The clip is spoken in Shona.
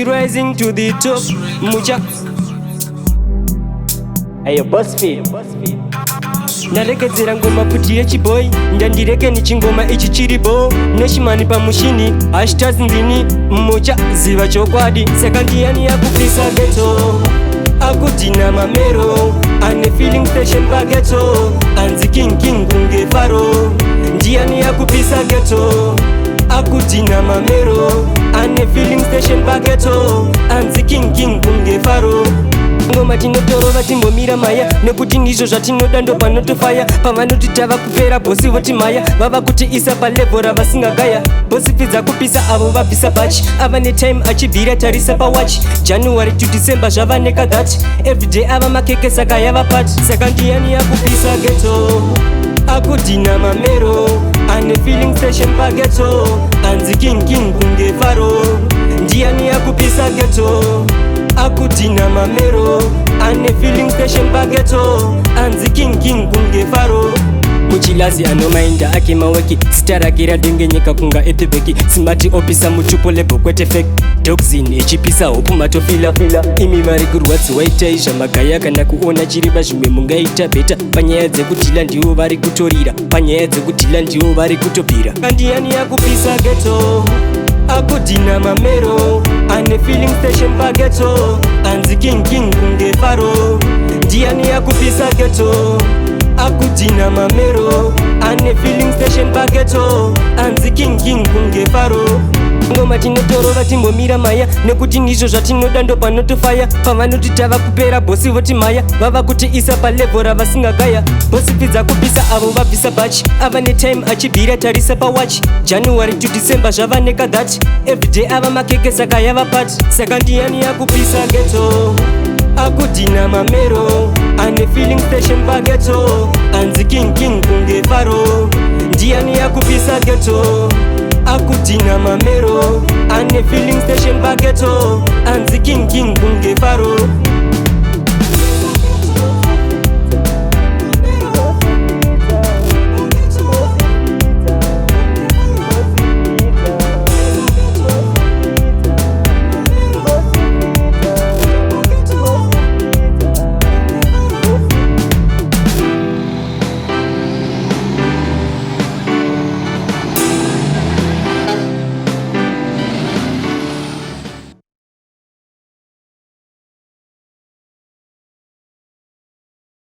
rising to the top. Mucha Ayo BuzzFeed. narekedzera ngoma kuti yechiboy ndandireke nichingoma ichi chiribo neshimani pamushini ashitazi ndini mucha ziva chokwadi saka ndiyani yakupisa geto akudhina mamero ane feeling station pageto anzi king kunge faro ndiyani yakupisa geto akudhina mamero ane feeling station pageto anzi king kunge faro ngoma tinotorova timbomira maya nekuti ndizvo zvatinoda ndo panotofaya pavanoti tava kupera bosi voti maya vava kuti isa palevho ravasingagaya bosi pidza kupisa avo vabvisa bachi ava netime achibvira tarisa pawachi january to december zvava nekadhati everyday ava makeke saka yava pati saka ndiyani yakupisa geto akudhina mamero ane feeling station pageto anzi king kunge faro ndiyani yakupisa geto akudhina mamero ane feeling station pageto anzi king kunge faro muchilazi anomainda ake maweki sita rake radengenyeka kunga ethebeki simati opisa muchupo lebo kwete fake doxin ichipisa hopu matofila imi vari kurwadziwa itai zvamagaya kana kuona chiriba zvimwe mungaita bheta panyaya dzekudhila ndivo vari kutorira panyaya dzekudhila ndivo vari kutobhira kandiyani yakupisa geto akudhina mamero ane feeling station pageto anzi king kunge faro ndiyani yakupisa geto akudhina mamero ane feeling station pageto anzi king kunge faro ngoma tinotorova timbomira maya nekuti ndizvo zvatinoda ndo panotofaya pavanoti tava kupera bosi voti maya vava kuti isa palevho ravasingagaya bosi pidza kupisa avo vabvisa bachi ava netime achibvira tarisa pawachi january to december zvava nekadhati everyday ava makeke saka yava pati saka ndiyani yakupisa geto akudhina mamero ane feeling station pageto anzi king kunge faro ndiyani yakupisa geto akudhina mamero ane feeling station pageto anzi king kunge faro